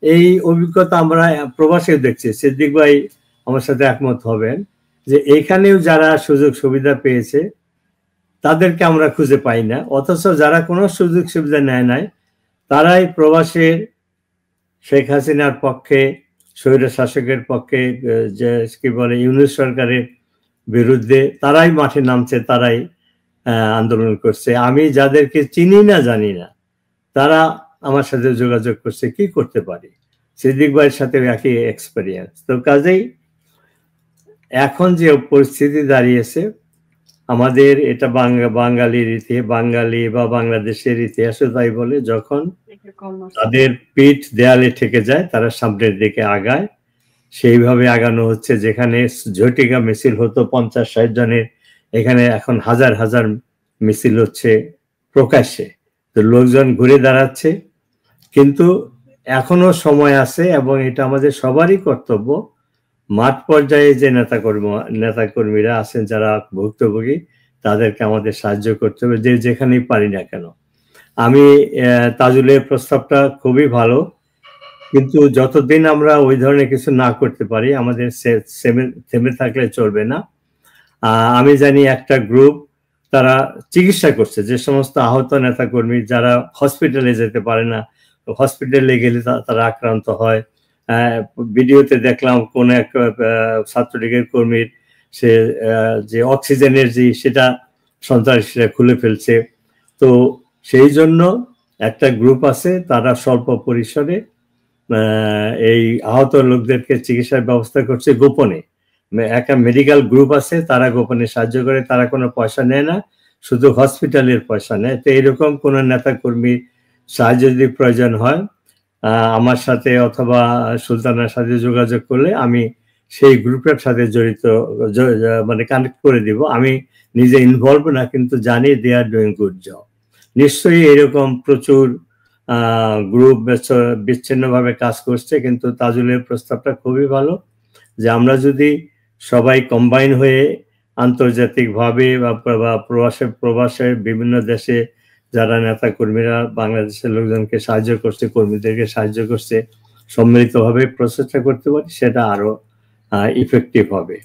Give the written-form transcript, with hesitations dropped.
এই অভিজ্ঞতা আমরা প্রবাসেও দেখছি। সিদ্দিক ভাই আমার সাথে একমত হবেন যে এইখানেও যারা সুযোগ সুবিধা পেয়েছে তাদেরকে আমরা খুঁজে পাই না, অথচ যারা কোনো সুযোগ সুবিধা নেয় নাই তারাই প্রবাসের শেখ হাসিনার পক্ষে, স্বৈর শাসকের পক্ষে, যে কি বলে ইউনূস সরকারের বিরুদ্ধে তারাই মাঠে নামছে, তারাই আন্দোলন করছে। আমি যাদেরকে চিনি না জানি না তারা আমার সাথে যোগাযোগ করছে, কি করতে পারি? সিদ্দিক ভাইয়ের সাথে একই এক্সপেরিয়েন্স। তো কাজেই এখন যে পরিস্থিতি দাঁড়িয়েছে, আমাদের এটা বাঙালির ইতিহাস, বাঙালি বা বাংলাদেশের ইতিহাসে তাই বলে, যখন তাদের পিঠ দেয়ালে ঠেকে যায় তারা সামনের দিকে আগায়। সেইভাবে আগানো হচ্ছে। যেখানে ঝটিকা মিছিল হতো 50-60 জনের, এখানে এখন হাজার হাজার মিছিল হচ্ছে প্রকাশ্যে। তো লোকজন ঘুরে দাঁড়াচ্ছে, কিন্তু এখনো সময় আছে এবং এটা আমাদের সবারই কর্তব্য। মাঠ পর্যায়ে যে নেতাকর্মীরা আছেন যারা ভুক্তভোগী, তাদেরকে আমাদের সাহায্য করতে হবে, যে যেখানেই পারি না কেন। আমি তাজুলের প্রস্তাবটা খুবই ভালো, কিন্তু যতদিন আমরা ওই ধরনের কিছু না করতে পারি আমাদের থেমে থাকলে চলবে না। আমি জানি একটা গ্রুপ তারা চিকিৎসা করছে, যে সমস্ত আহত নেতাকর্মী যারা হসপিটালে যেতে পারে না, হসপিটালে গেলে তারা আক্রান্ত হয়। ভিডিওতে দেখলাম কোন এক ছাত্রলীগের কর্মীর সে যে অক্সিজেনের সেটা সন্ত্রাসীরা খুলে ফেলছে। তো সেই জন্য একটা গ্রুপ আছে, তারা স্বল্প পরিসরে এই আহত লোকদেরকে চিকিৎসার ব্যবস্থা করছে গোপনে। একটা মেডিকেল গ্রুপ আছে, তারা গোপনে সাহায্য করে, তারা কোনো পয়সা নেয় না, শুধু হসপিটালের পয়সা নেয়। তো এইরকম কোন নেতা কর্মী সাহায্য যদি প্রয়োজন হয় আমার সাথে অথবা সুলতানার সাথে যোগাযোগ করলে আমি সেই গ্রুপের সাথে জড়িত, মানে কানেক্ট করে দিব। আমি নিজে ইনভলভ না, কিন্তু জানি দে আর ডুইং গুড জব। নিশ্চয়ই এরকম প্রচুর গ্রুপ বিচ্ছিন্নভাবে কাজ করছে, কিন্তু তাজুলের প্রস্তাবটা খুবই ভালো, যে আমরা যদি সবাই কম্বাইন হয়ে আন্তর্জাতিকভাবে বা প্রবাসের বিভিন্ন দেশে যারা নেতা কর্মীরা বাংলাদেশের লোকজনকে সাহায্য করছে, কর্মীদেরকে সাহায্য করছে, সম্মিলিতভাবে প্রচেষ্টা করতে পারি, সেটা আরো ইফেক্টিভ হবে।